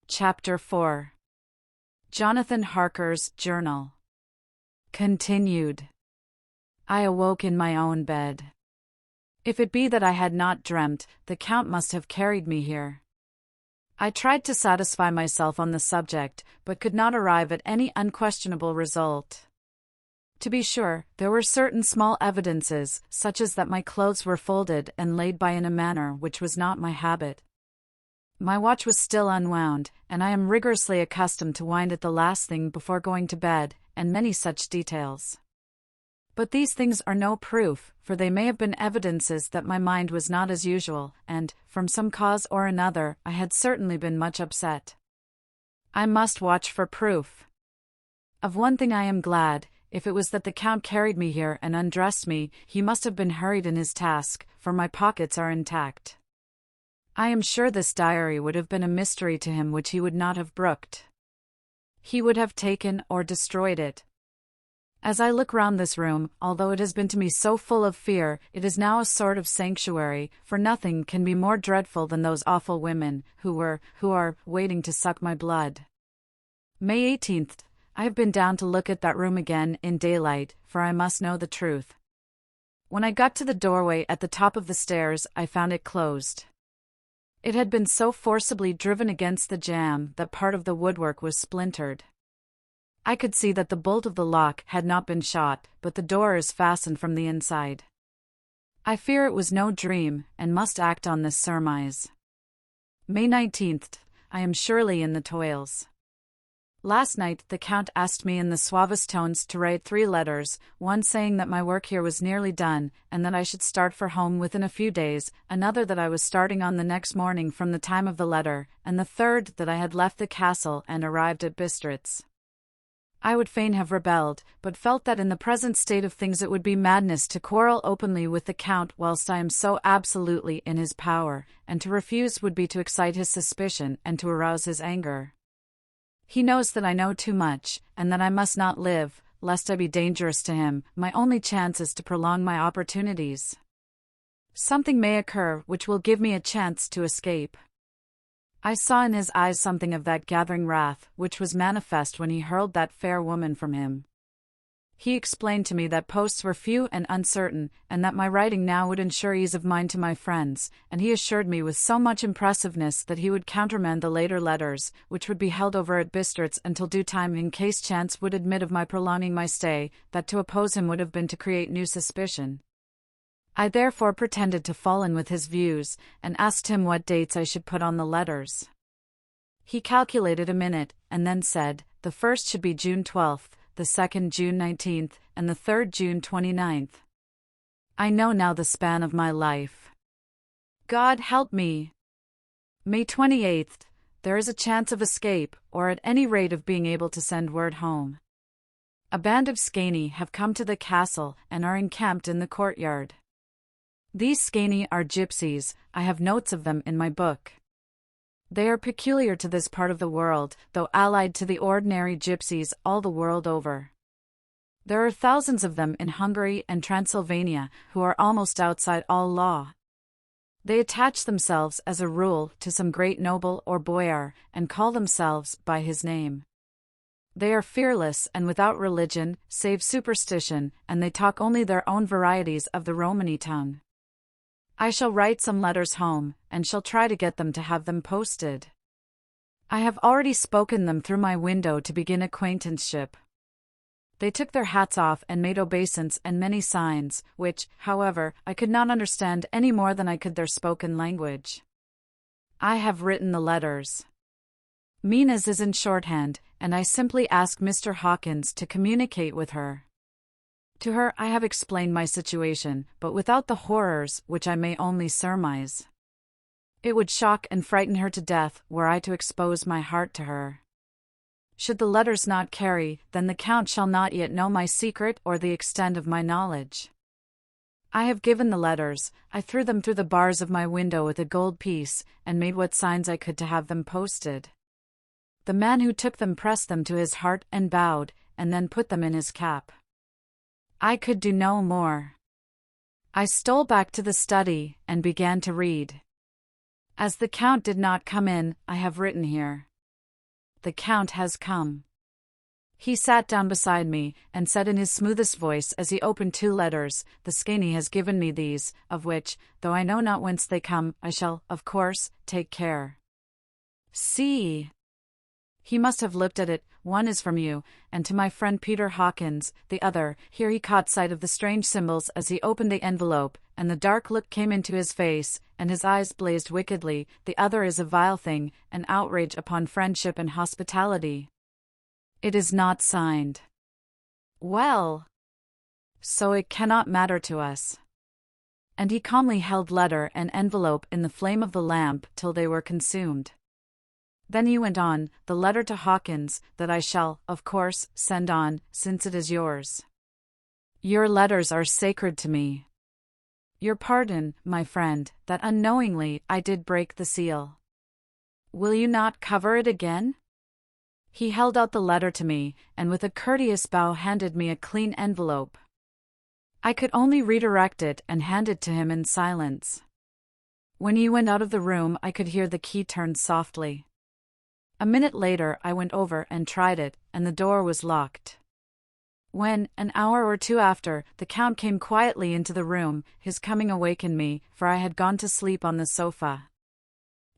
Chapter 4. Jonathan Harker's Journal. Continued. I awoke in my own bed. If it be that I had not dreamt, the Count must have carried me here. I tried to satisfy myself on the subject, but could not arrive at any unquestionable result. To be sure, there were certain small evidences, such as that my clothes were folded and laid by in a manner which was not my habit. My watch was still unwound, and I am rigorously accustomed to wind it the last thing before going to bed, and many such details. But these things are no proof, for they may have been evidences that my mind was not as usual, and, from some cause or another, I had certainly been much upset. I must watch for proof. Of one thing I am glad: if it was that the Count carried me here and undressed me, he must have been hurried in his task, for my pockets are intact. I am sure this diary would have been a mystery to him which he would not have brooked. He would have taken or destroyed it. As I look round this room, although it has been to me so full of fear, it is now a sort of sanctuary, for nothing can be more dreadful than those awful women, who are, waiting to suck my blood. May 18th. I have been down to look at that room again in daylight, for I must know the truth. When I got to the doorway at the top of the stairs, I found it closed. It had been so forcibly driven against the jamb that part of the woodwork was splintered. I could see that the bolt of the lock had not been shot, but the door is fastened from the inside. I fear it was no dream, and must act on this surmise. May 19th. I am surely in the toils. Last night the Count asked me in the suavest tones to write 3 letters, one saying that my work here was nearly done, and that I should start for home within a few days, another that I was starting on the next morning from the time of the letter, and the third that I had left the castle and arrived at Bistritz. I would fain have rebelled, but felt that in the present state of things it would be madness to quarrel openly with the Count whilst I am so absolutely in his power, and to refuse would be to excite his suspicion and to arouse his anger. He knows that I know too much, and that I must not live, lest I be dangerous to him. My only chance is to prolong my opportunities. Something may occur which will give me a chance to escape. I saw in his eyes something of that gathering wrath which was manifest when he hurled that fair woman from him. He explained to me that posts were few and uncertain, and that my writing now would ensure ease of mind to my friends, and he assured me with so much impressiveness that he would countermand the later letters, which would be held over at Bistritz until due time in case chance would admit of my prolonging my stay, that to oppose him would have been to create new suspicion. I therefore pretended to fall in with his views, and asked him what dates I should put on the letters. He calculated a minute, and then said, the first should be June 12th, the second June 19th, and the third June 29th. I know now the span of my life. God help me! May 28th. There is a chance of escape, or at any rate of being able to send word home. A band of Scani have come to the castle, and are encamped in the courtyard. These Scani are gypsies. I have notes of them in my book. They are peculiar to this part of the world, though allied to the ordinary gypsies all the world over. There are thousands of them in Hungary and Transylvania, who are almost outside all law. They attach themselves, as a rule, to some great noble or boyar, and call themselves by his name. They are fearless and without religion, save superstition, and they talk only their own varieties of the Romany tongue. I shall write some letters home, and shall try to get them to have them posted. I have already spoken them through my window to begin acquaintanceship. They took their hats off and made obeisance and many signs, which, however, I could not understand any more than I could their spoken language. I have written the letters. Mina's is in shorthand, and I simply ask Mr. Hawkins to communicate with her. To her I have explained my situation, but without the horrors which I may only surmise. It would shock and frighten her to death were I to expose my heart to her. Should the letters not carry, then the Count shall not yet know my secret or the extent of my knowledge. I have given the letters. I threw them through the bars of my window with a gold piece, and made what signs I could to have them posted. The man who took them pressed them to his heart and bowed, and then put them in his cap. I could do no more. I stole back to the study, and began to read. As the Count did not come in, I have written here. the Count has come." He sat down beside me, and said in his smoothest voice as he opened 2 letters, "The Skaney has given me these, of which, though I know not whence they come, I shall, of course, take care. See. He must have looked at it. One is from you, and to my friend Peter Hawkins, the other," here he caught sight of the strange symbols as he opened the envelope, and the dark look came into his face, and his eyes blazed wickedly, "the other is a vile thing, an outrage upon friendship and hospitality. It is not signed." "Well, so it cannot matter to us." And he calmly held letter and envelope in the flame of the lamp till they were consumed. Then he went on, "The letter to Hawkins, that I shall, of course, send on, since it is yours. Your letters are sacred to me. Your pardon, my friend, that unknowingly I did break the seal. Will you not cover it again?" He held out the letter to me, and with a courteous bow handed me a clean envelope. I could only redirect it and hand it to him in silence. When he went out of the room, I could hear the key turn softly. A minute later I went over and tried it, and the door was locked. When, an hour or 2 after, the Count came quietly into the room, his coming awakened me, for I had gone to sleep on the sofa.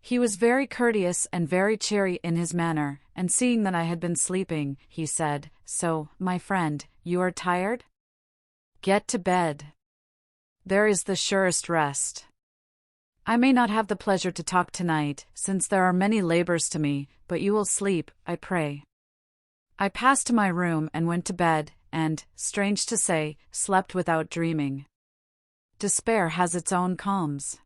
He was very courteous and very cheery in his manner, and seeing that I had been sleeping, he said, "So, my friend, you are tired? Get to bed. There is the surest rest. I may not have the pleasure to talk tonight, since there are many labors to me, but you will sleep, I pray." I passed to my room and went to bed, and, strange to say, slept without dreaming. Despair has its own calms.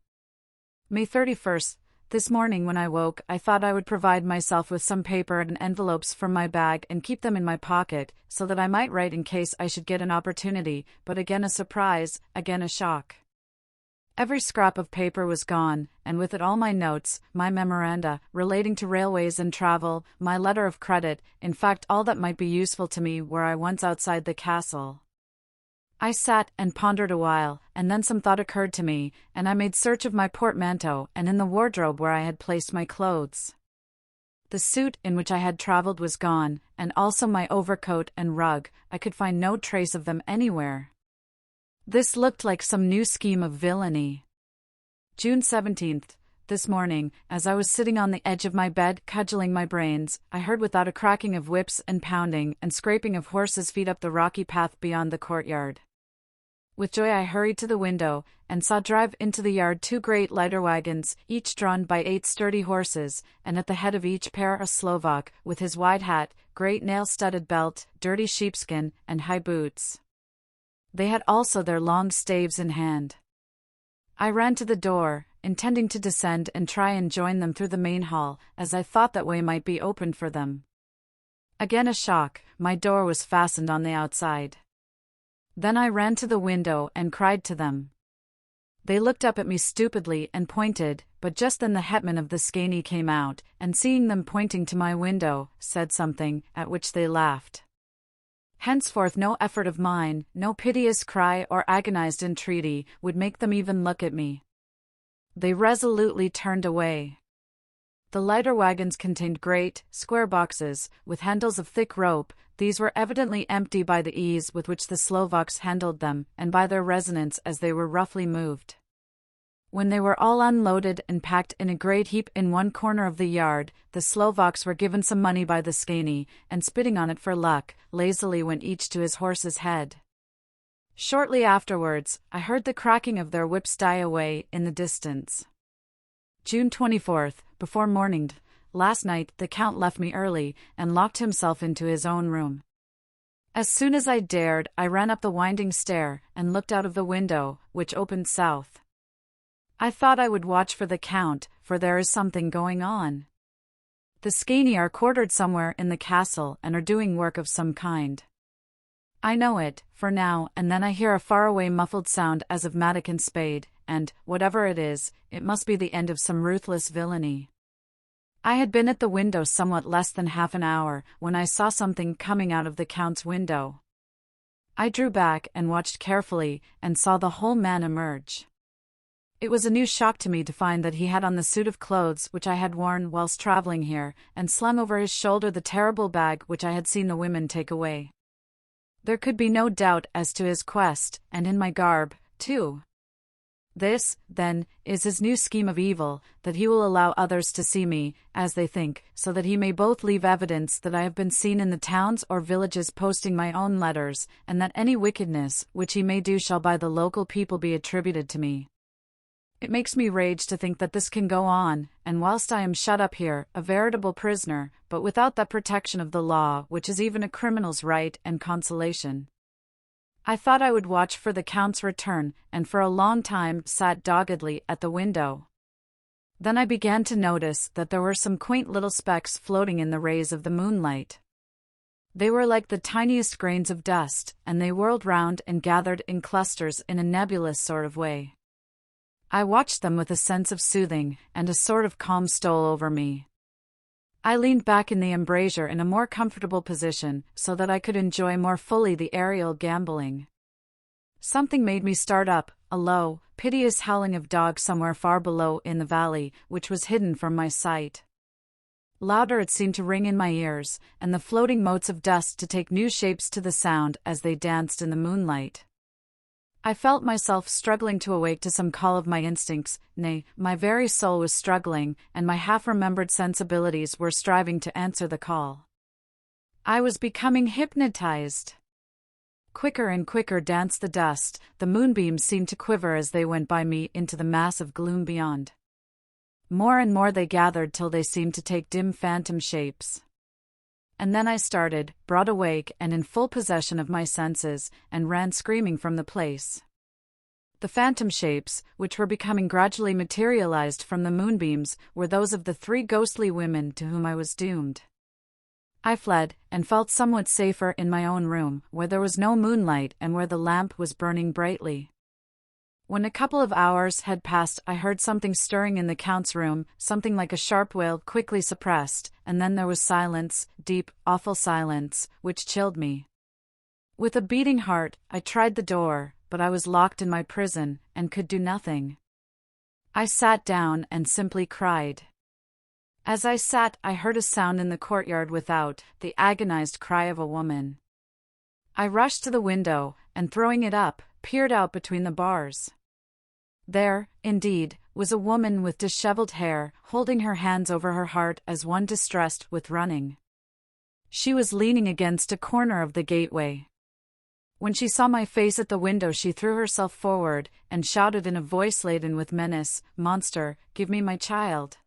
May 31st. This morning when I woke, I thought I would provide myself with some paper and envelopes from my bag and keep them in my pocket, so that I might write in case I should get an opportunity, but again a surprise, again a shock. Every scrap of paper was gone, and with it all my notes, my memoranda, relating to railways and travel, my letter of credit, in fact all that might be useful to me were I once outside the castle. I sat and pondered a while, and then some thought occurred to me, and I made search of my portmanteau and in the wardrobe where I had placed my clothes. The suit in which I had travelled was gone, and also my overcoat and rug. I could find no trace of them anywhere. This looked like some new scheme of villainy. June 17th. This morning, as I was sitting on the edge of my bed cudgelling my brains, I heard without a cracking of whips and pounding and scraping of horses' feet up the rocky path beyond the courtyard. With joy I hurried to the window, and saw drive into the yard 2 great leiter wagons, each drawn by 8 sturdy horses, and at the head of each pair a Slovak, with his wide hat, great nail-studded belt, dirty sheepskin, and high boots. They had also their long staves in hand. I ran to the door, intending to descend and try and join them through the main hall, as I thought that way might be opened for them. Again a shock, my door was fastened on the outside. Then I ran to the window and cried to them. They looked up at me stupidly and pointed, but just then the hetman of the Skaney came out, and seeing them pointing to my window, said something, at which they laughed. Henceforth no effort of mine, no piteous cry or agonized entreaty, would make them even look at me. They resolutely turned away. The leiter wagons contained great, square boxes, with handles of thick rope. These were evidently empty by the ease with which the Slovaks handled them, and by their resonance as they were roughly moved. When they were all unloaded and packed in a great heap in one corner of the yard, the Slovaks were given some money by the Skaney, and spitting on it for luck, lazily went each to his horse's head. Shortly afterwards, I heard the cracking of their whips die away in the distance. June 24th, before morning. Last night the Count left me early, and locked himself into his own room. As soon as I dared, I ran up the winding stair, and looked out of the window, which opened south. I thought I would watch for the Count, for there is something going on. The Skaney are quartered somewhere in the castle and are doing work of some kind. I know it, for now and then I hear a faraway muffled sound as of mattock and spade, and, whatever it is, it must be the end of some ruthless villainy. I had been at the window somewhat less than half an hour, when I saw something coming out of the Count's window. I drew back and watched carefully, and saw the whole man emerge. It was a new shock to me to find that he had on the suit of clothes which I had worn whilst traveling here, and slung over his shoulder the terrible bag which I had seen the women take away. There could be no doubt as to his quest, and in my garb, too. This, then, is his new scheme of evil, that he will allow others to see me, as they think, so that he may both leave evidence that I have been seen in the towns or villages posting my own letters, and that any wickedness which he may do shall by the local people be attributed to me. It makes me rage to think that this can go on, and whilst I am shut up here, a veritable prisoner, but without that protection of the law which is even a criminal's right and consolation. I thought I would watch for the Count's return, and for a long time sat doggedly at the window. Then I began to notice that there were some quaint little specks floating in the rays of the moonlight. They were like the tiniest grains of dust, and they whirled round and gathered in clusters in a nebulous sort of way. I watched them with a sense of soothing, and a sort of calm stole over me. I leaned back in the embrasure in a more comfortable position, so that I could enjoy more fully the aerial gambolling. Something made me start up, a low, piteous howling of dogs somewhere far below in the valley, which was hidden from my sight. Louder it seemed to ring in my ears, and the floating motes of dust to take new shapes to the sound as they danced in the moonlight. I felt myself struggling to awake to some call of my instincts, nay, my very soul was struggling, and my half-remembered sensibilities were striving to answer the call. I was becoming hypnotized. Quicker and quicker danced the dust, the moonbeams seemed to quiver as they went by me into the mass of gloom beyond. More and more they gathered till they seemed to take dim phantom shapes. And then I started, broad awake and in full possession of my senses, and ran screaming from the place. The phantom shapes, which were becoming gradually materialized from the moonbeams, were those of the 3 ghostly women to whom I was doomed. I fled, and felt somewhat safer in my own room, where there was no moonlight and where the lamp was burning brightly. When a couple of hours had passed, I heard something stirring in the Count's room, something like a sharp wail quickly suppressed, and then there was silence, deep, awful silence, which chilled me. With a beating heart, I tried the door, but I was locked in my prison, and could do nothing. I sat down and simply cried. As I sat, I heard a sound in the courtyard without, the agonized cry of a woman. I rushed to the window, and throwing it up, peered out between the bars. There, indeed, was a woman with disheveled hair, holding her hands over her heart as one distressed with running. She was leaning against a corner of the gateway. When she saw my face at the window, she threw herself forward, and shouted in a voice laden with menace, "Monster, give me my child."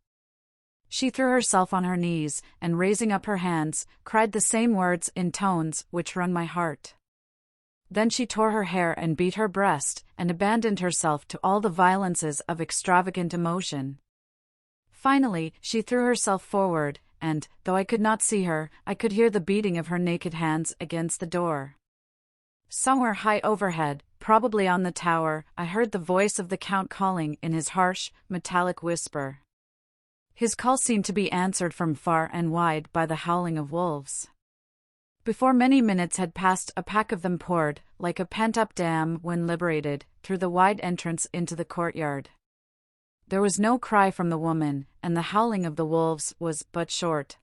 She threw herself on her knees, and raising up her hands, cried the same words in tones which wrung my heart. Then she tore her hair and beat her breast, and abandoned herself to all the violences of extravagant emotion. Finally, she threw herself forward, and, though I could not see her, I could hear the beating of her naked hands against the door. Somewhere high overhead, probably on the tower, I heard the voice of the Count calling in his harsh, metallic whisper. His call seemed to be answered from far and wide by the howling of wolves. Before many minutes had passed, a pack of them poured, like a pent-up dam when liberated, through the wide entrance into the courtyard. There was no cry from the woman, and the howling of the wolves was but short.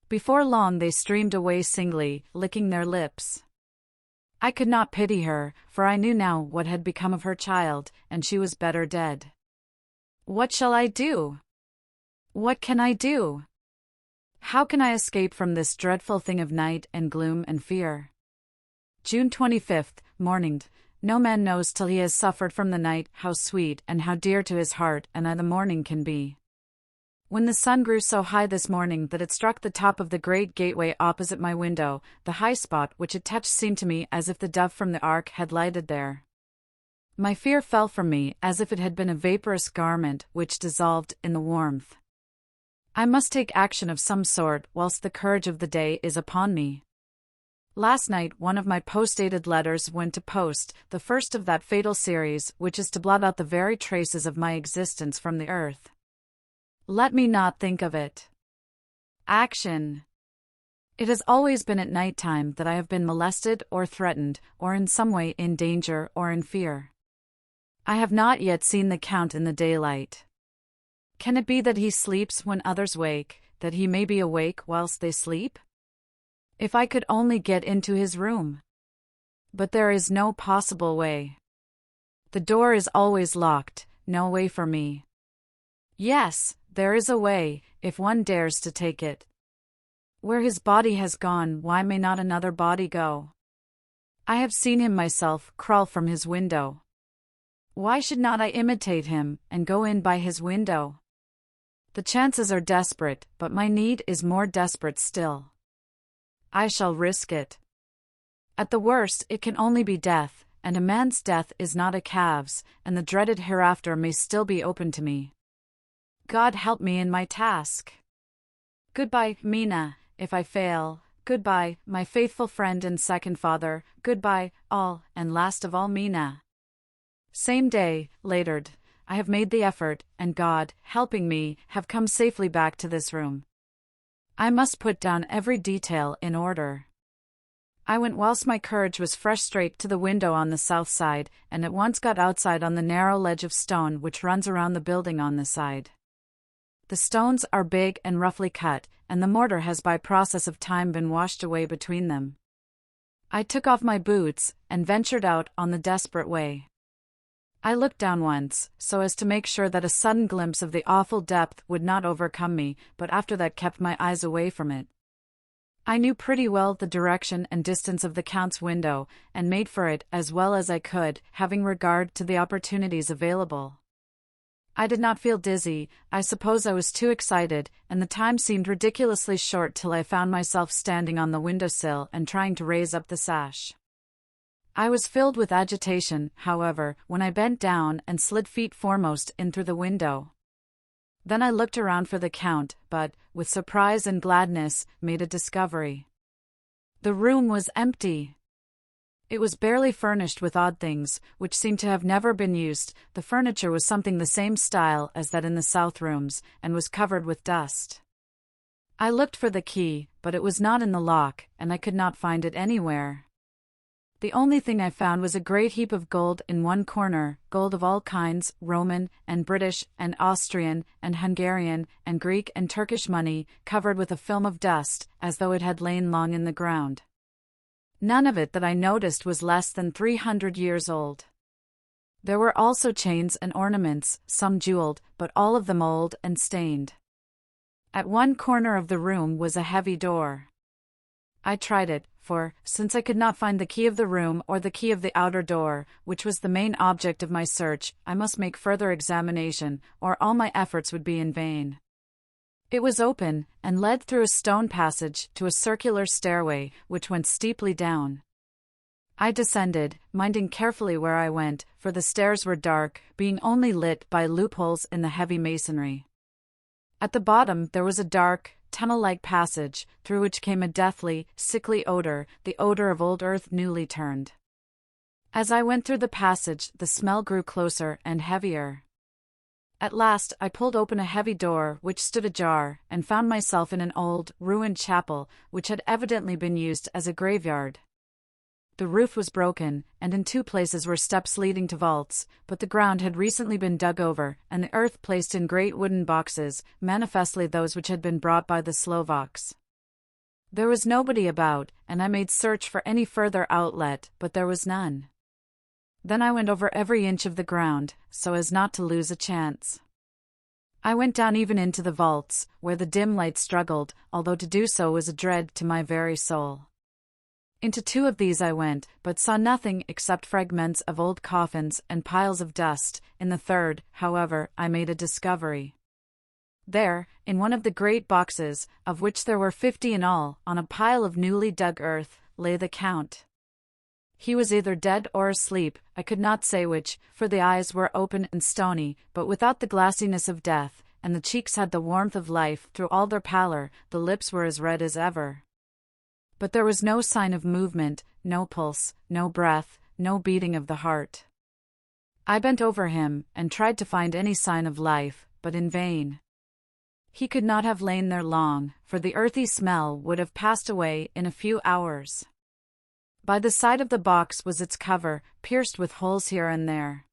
Before long they streamed away singly, licking their lips. I could not pity her, for I knew now what had become of her child, and she was better dead. What shall I do? What can I do? How can I escape from this dreadful thing of night and gloom and fear? June 25th, morning. No man knows till he has suffered from the night how sweet and how dear to his heart and the morning can be. When the sun grew so high this morning that it struck the top of the great gateway opposite my window, the high spot which it touched seemed to me as if the dove from the ark had lighted there. My fear fell from me as if it had been a vaporous garment which dissolved in the warmth. I must take action of some sort whilst the courage of the day is upon me. Last night one of my post-dated letters went to post, the first of that fatal series which is to blot out the very traces of my existence from the earth. Let me not think of it. Action. It has always been at night time that I have been molested or threatened, or in some way in danger or in fear. I have not yet seen the Count in the daylight. Can it be that he sleeps when others wake, that he may be awake whilst they sleep? If I could only get into his room. But there is no possible way. The door is always locked, no way for me. Yes, there is a way, if one dares to take it. Where his body has gone, why may not another body go? I have seen him myself crawl from his window. Why should not I imitate him, and go in by his window? The chances are desperate, but my need is more desperate still. I shall risk it. At the worst, it can only be death, and a man's death is not a calf's, and the dreaded hereafter may still be open to me. God help me in my task. Goodbye, Mina, if I fail. Goodbye, my faithful friend and second father. Goodbye, all, and last of all, Mina. Same day, latered. I have made the effort, and God, helping me, have come safely back to this room. I must put down every detail in order. I went whilst my courage was fresh straight to the window on the south side, and at once got outside on the narrow ledge of stone which runs around the building on the side. The stones are big and roughly cut, and the mortar has by process of time been washed away between them. I took off my boots, and ventured out on the desperate way. I looked down once, so as to make sure that a sudden glimpse of the awful depth would not overcome me, but after that kept my eyes away from it. I knew pretty well the direction and distance of the Count's window, and made for it as well as I could, having regard to the opportunities available. I did not feel dizzy. I suppose I was too excited, and the time seemed ridiculously short till I found myself standing on the windowsill and trying to raise up the sash. I was filled with agitation, however, when I bent down and slid feet foremost in through the window. Then I looked around for the Count, but, with surprise and gladness, made a discovery. The room was empty. It was barely furnished with odd things, which seemed to have never been used. The furniture was something the same style as that in the south rooms, and was covered with dust. I looked for the key, but it was not in the lock, and I could not find it anywhere. The only thing I found was a great heap of gold in one corner, gold of all kinds, Roman, and British, and Austrian, and Hungarian, and Greek and Turkish money, covered with a film of dust, as though it had lain long in the ground. None of it that I noticed was less than 300 years old. There were also chains and ornaments, some jeweled, but all of them old and stained. At one corner of the room was a heavy door. I tried it, for, since I could not find the key of the room or the key of the outer door, which was the main object of my search, I must make further examination, or all my efforts would be in vain. It was open, and led through a stone passage to a circular stairway, which went steeply down. I descended, minding carefully where I went, for the stairs were dark, being only lit by loopholes in the heavy masonry. At the bottom there was a dark, tunnel-like passage, through which came a deathly, sickly odor, the odor of old earth newly turned. As I went through the passage, the smell grew closer and heavier. At last I pulled open a heavy door which stood ajar, and found myself in an old, ruined chapel, which had evidently been used as a graveyard. The roof was broken, and in two places were steps leading to vaults, but the ground had recently been dug over, and the earth placed in great wooden boxes, manifestly those which had been brought by the Slovaks. There was nobody about, and I made search for any further outlet, but there was none. Then I went over every inch of the ground, so as not to lose a chance. I went down even into the vaults, where the dim light struggled, although to do so was a dread to my very soul. Into two of these I went, but saw nothing except fragments of old coffins and piles of dust. In the third, however, I made a discovery. There, in one of the great boxes, of which there were 50 in all, on a pile of newly dug earth, lay the Count. He was either dead or asleep, I could not say which, for the eyes were open and stony, but without the glassiness of death, and the cheeks had the warmth of life through all their pallor, the lips were as red as ever. But there was no sign of movement, no pulse, no breath, no beating of the heart. I bent over him, and tried to find any sign of life, but in vain. He could not have lain there long, for the earthy smell would have passed away in a few hours. By the side of the box was its cover, pierced with holes here and there.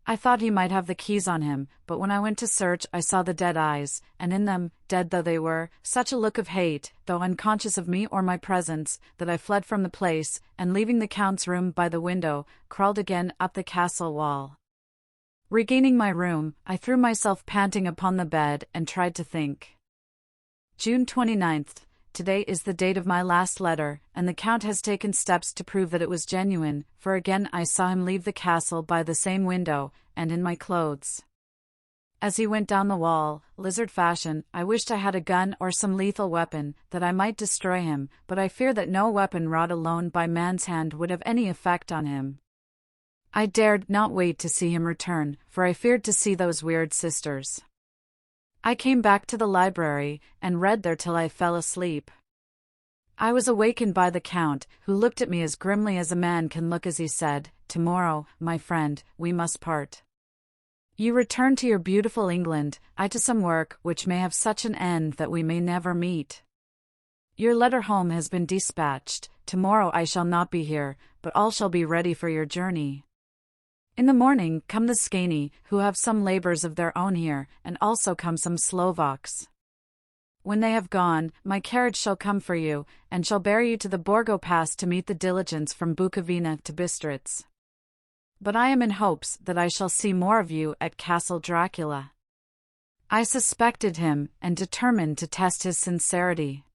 I thought he might have the keys on him, but when I went to search I saw the dead eyes, and in them, dead though they were, such a look of hate, though unconscious of me or my presence, that I fled from the place, and leaving the Count's room by the window, crawled again up the castle wall. Regaining my room, I threw myself panting upon the bed and tried to think. June 29th. Today is the date of my last letter, and the Count has taken steps to prove that it was genuine, for again I saw him leave the castle by the same window, and in my clothes. As he went down the wall, lizard fashion, I wished I had a gun or some lethal weapon, that I might destroy him, but I fear that no weapon wrought alone by man's hand would have any effect on him. I dared not wait to see him return, for I feared to see those weird sisters. I came back to the library, and read there till I fell asleep. I was awakened by the Count, who looked at me as grimly as a man can look as he said, "Tomorrow, my friend, we must part. You return to your beautiful England, I to some work which may have such an end that we may never meet. Your letter home has been dispatched, tomorrow I shall not be here, but all shall be ready for your journey. In the morning come the Skani, who have some labours of their own here, and also come some Slovaks. When they have gone, my carriage shall come for you, and shall bear you to the Borgo Pass to meet the diligence from Bukovina to Bistritz. But I am in hopes that I shall see more of you at Castle Dracula." I suspected him, and determined to test his sincerity.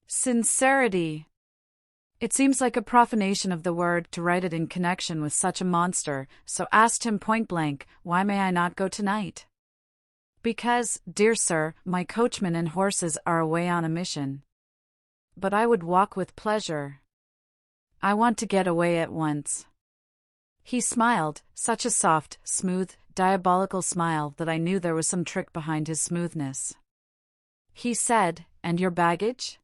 Sincerity! It seems like a profanation of the word to write it in connection with such a monster, so asked him point-blank, "Why may I not go tonight?" "Because, dear sir, my coachman and horses are away on a mission." "But I would walk with pleasure. I want to get away at once." He smiled, such a soft, smooth, diabolical smile that I knew there was some trick behind his smoothness. He said, "And your baggage?"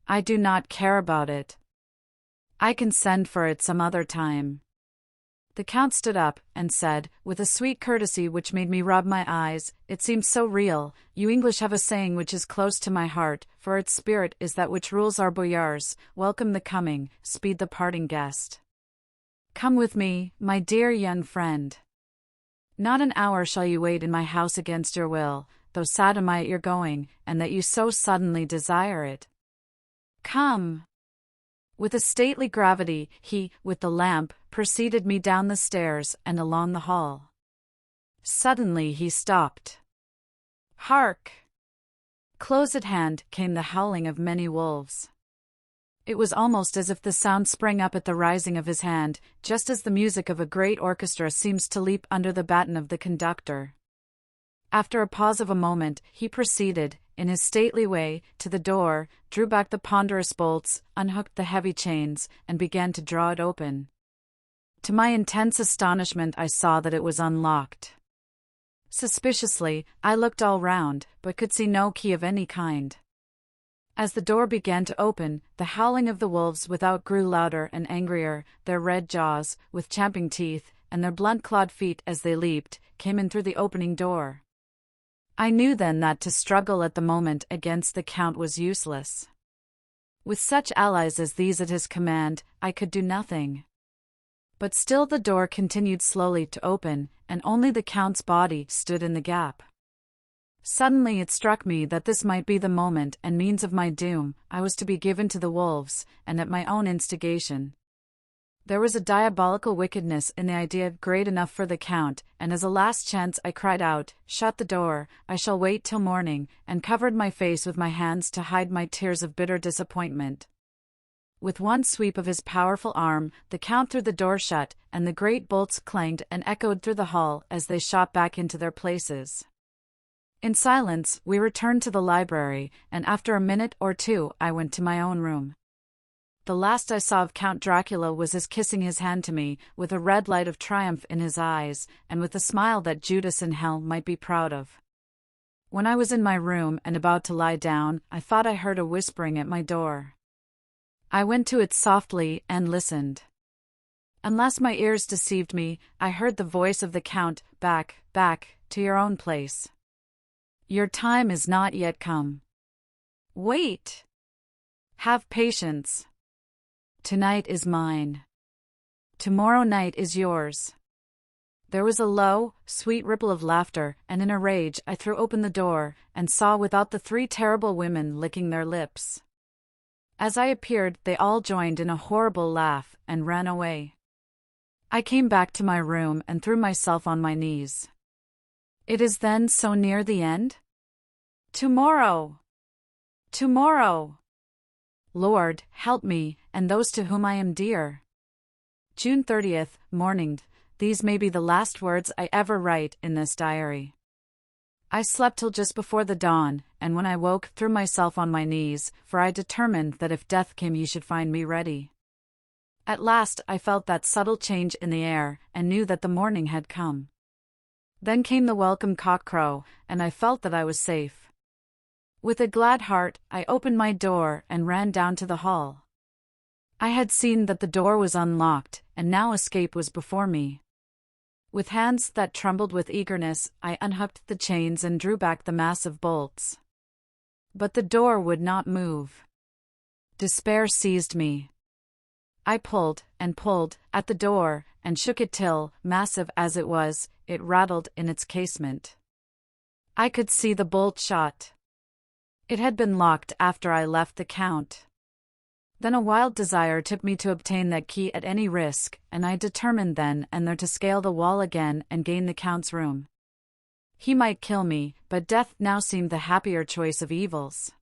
"I do not care about it. I can send for it some other time." The Count stood up, and said, with a sweet courtesy which made me rub my eyes, it seemed so real, "You English have a saying which is close to my heart, for its spirit is that which rules our boyars, welcome the coming, speed the parting guest. Come with me, my dear young friend. Not an hour shall you wait in my house against your will, though sad am I at your going, and that you so suddenly desire it. Come." With a stately gravity, he, with the lamp, preceded me down the stairs and along the hall. Suddenly he stopped. Hark! Close at hand came the howling of many wolves. It was almost as if the sound sprang up at the rising of his hand, just as the music of a great orchestra seems to leap under the baton of the conductor. After a pause of a moment, he proceeded, in his stately way, to the door, drew back the ponderous bolts, unhooked the heavy chains, and began to draw it open. To my intense astonishment I saw that it was unlocked. Suspiciously, I looked all round, but could see no key of any kind. As the door began to open, the howling of the wolves without grew louder and angrier, their red jaws, with champing teeth, and their blunt-clawed feet as they leaped, came in through the opening door. I knew then that to struggle at the moment against the Count was useless. With such allies as these at his command, I could do nothing. But still the door continued slowly to open, and only the Count's body stood in the gap. Suddenly it struck me that this might be the moment and means of my doom. I was to be given to the wolves, and at my own instigation. There was a diabolical wickedness in the idea great enough for the Count, and as a last chance I cried out, "Shut the door, I shall wait till morning," and covered my face with my hands to hide my tears of bitter disappointment. With one sweep of his powerful arm, the Count threw the door shut, and the great bolts clanged and echoed through the hall as they shot back into their places. In silence, we returned to the library, and after a minute or two I went to my own room. The last I saw of Count Dracula was his kissing his hand to me, with a red light of triumph in his eyes, and with a smile that Judas in hell might be proud of. When I was in my room and about to lie down, I thought I heard a whispering at my door. I went to it softly and listened. Unless my ears deceived me, I heard the voice of the Count, "Back, back, to your own place. Your time is not yet come. Wait. Have patience. Tonight is mine. Tomorrow night is yours." There was a low, sweet ripple of laughter, and in a rage I threw open the door, and saw without the three terrible women licking their lips. As I appeared, they all joined in a horrible laugh, and ran away. I came back to my room and threw myself on my knees. It is then so near the end? Tomorrow! Tomorrow! Lord, help me, and those to whom I am dear. June 30th, morning. These may be the last words I ever write in this diary. I slept till just before the dawn, and when I woke, threw myself on my knees, for I determined that if death came he should find me ready. At last I felt that subtle change in the air, and knew that the morning had come. Then came the welcome cock-crow, and I felt that I was safe. With a glad heart, I opened my door and ran down to the hall. I had seen that the door was unlocked, and now escape was before me. With hands that trembled with eagerness, I unhooked the chains and drew back the massive bolts. But the door would not move. Despair seized me. I pulled and pulled at the door, and shook it till, massive as it was, it rattled in its casement. I could see the bolt shot. It had been locked after I left the Count. Then a wild desire took me to obtain that key at any risk, and I determined then and there to scale the wall again and gain the Count's room. He might kill me, but death now seemed the happier choice of evils.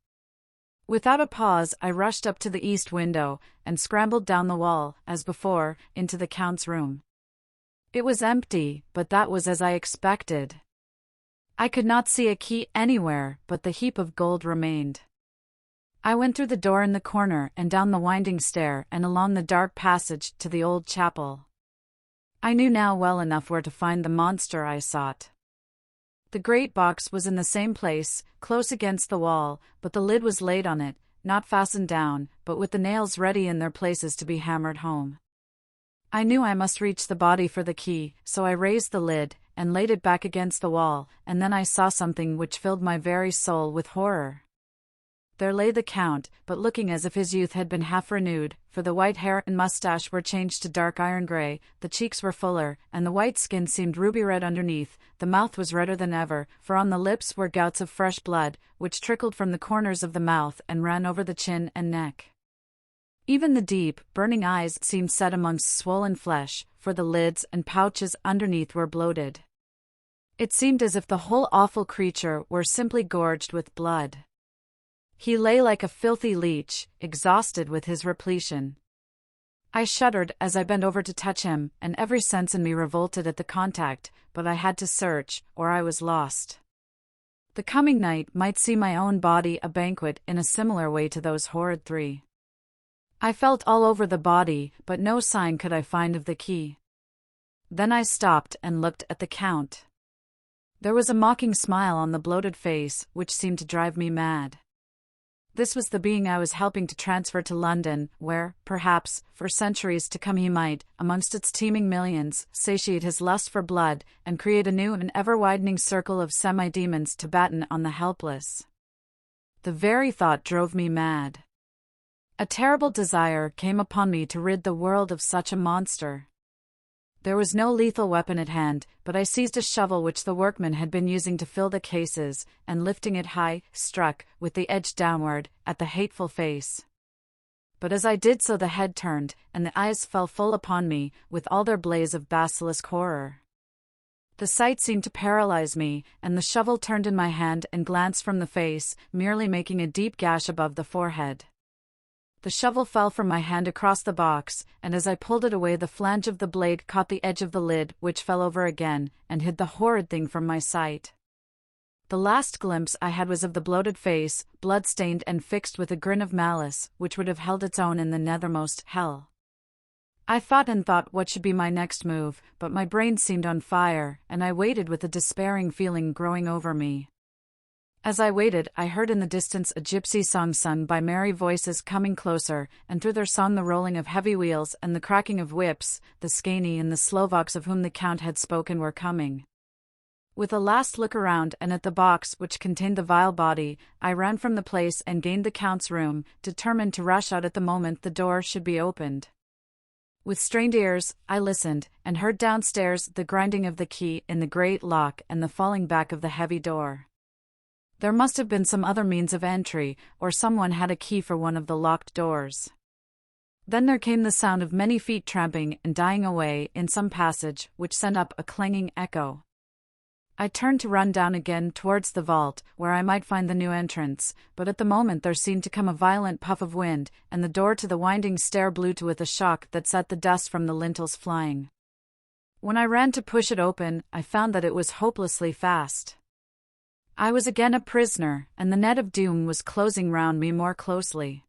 Without a pause, I rushed up to the east window, and scrambled down the wall, as before, into the Count's room. It was empty, but that was as I expected. I could not see a key anywhere, but the heap of gold remained. I went through the door in the corner and down the winding stair and along the dark passage to the old chapel. I knew now well enough where to find the monster I sought. The great box was in the same place, close against the wall, but the lid was laid on it, not fastened down, but with the nails ready in their places to be hammered home. I knew I must reach the body for the key, so I raised the lid, and laid it back against the wall, and then I saw something which filled my very soul with horror. There lay the Count, but looking as if his youth had been half renewed, for the white hair and mustache were changed to dark iron gray, the cheeks were fuller, and the white skin seemed ruby red underneath, the mouth was redder than ever, for on the lips were gouts of fresh blood, which trickled from the corners of the mouth and ran over the chin and neck. Even the deep, burning eyes seemed set amongst swollen flesh, for the lids and pouches underneath were bloated. It seemed as if the whole awful creature were simply gorged with blood. He lay like a filthy leech, exhausted with his repletion. I shuddered as I bent over to touch him, and every sense in me revolted at the contact, but I had to search, or I was lost. The coming night might see my own body a banquet in a similar way to those horrid three. I felt all over the body, but no sign could I find of the key. Then I stopped and looked at the Count. There was a mocking smile on the bloated face, which seemed to drive me mad. This was the being I was helping to transfer to London, where, perhaps, for centuries to come he might, amongst its teeming millions, satiate his lust for blood, and create a new and ever-widening circle of semi-demons to batten on the helpless. The very thought drove me mad. A terrible desire came upon me to rid the world of such a monster. There was no lethal weapon at hand, but I seized a shovel which the workmen had been using to fill the cases, and lifting it high, struck, with the edge downward, at the hateful face. But as I did so the head turned, and the eyes fell full upon me, with all their blaze of basilisk horror. The sight seemed to paralyze me, and the shovel turned in my hand and glanced from the face, merely making a deep gash above the forehead. The shovel fell from my hand across the box, and as I pulled it away the flange of the blade caught the edge of the lid, which fell over again, and hid the horrid thing from my sight. The last glimpse I had was of the bloated face, blood-stained and fixed with a grin of malice, which would have held its own in the nethermost hell. I thought and thought what should be my next move, but my brain seemed on fire, and I waited with a despairing feeling growing over me. As I waited, I heard in the distance a gypsy song sung by merry voices coming closer, and through their song the rolling of heavy wheels and the cracking of whips, the Skaney and the Slovaks of whom the Count had spoken were coming. With a last look around and at the box which contained the vile body, I ran from the place and gained the Count's room, determined to rush out at the moment the door should be opened. With strained ears, I listened, and heard downstairs the grinding of the key in the great lock and the falling back of the heavy door. There must have been some other means of entry, or someone had a key for one of the locked doors. Then there came the sound of many feet tramping and dying away in some passage, which sent up a clanging echo. I turned to run down again towards the vault, where I might find the new entrance, but at the moment there seemed to come a violent puff of wind, and the door to the winding stair blew to with a shock that set the dust from the lintels flying. When I ran to push it open, I found that it was hopelessly fast. I was again a prisoner, and the net of doom was closing round me more closely.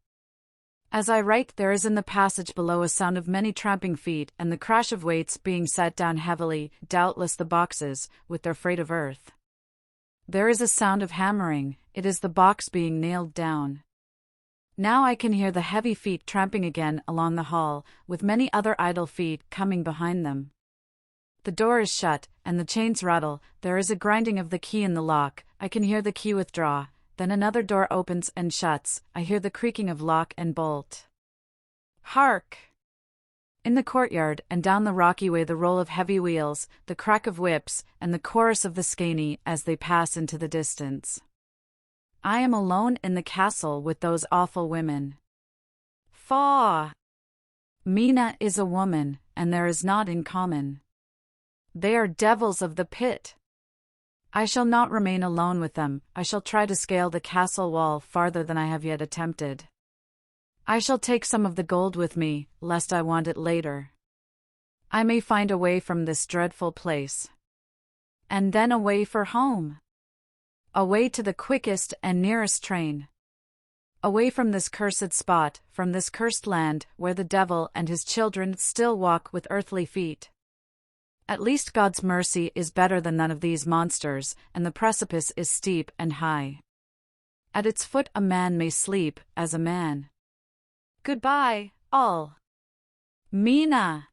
As I write, there is in the passage below a sound of many tramping feet and the crash of weights being set down heavily, doubtless the boxes, with their freight of earth. There is a sound of hammering, it is the box being nailed down. Now I can hear the heavy feet tramping again along the hall, with many other idle feet coming behind them. The door is shut, and the chains rattle, there is a grinding of the key in the lock, I can hear the key withdraw. Then another door opens and shuts, I hear the creaking of lock and bolt. Hark! In the courtyard and down the rocky way the roll of heavy wheels, the crack of whips, and the chorus of the skeiny as they pass into the distance. I am alone in the castle with those awful women. Faugh! Mina is a woman, and there is naught in common. They are devils of the pit. I shall not remain alone with them, I shall try to scale the castle wall farther than I have yet attempted. I shall take some of the gold with me, lest I want it later. I may find a way from this dreadful place. And then a way for home. A way to the quickest and nearest train. Away from this cursed spot, from this cursed land, where the devil and his children still walk with earthly feet. At least God's mercy is better than that of these monsters, and the precipice is steep and high. At its foot a man may sleep as a man. Goodbye, all. Mina.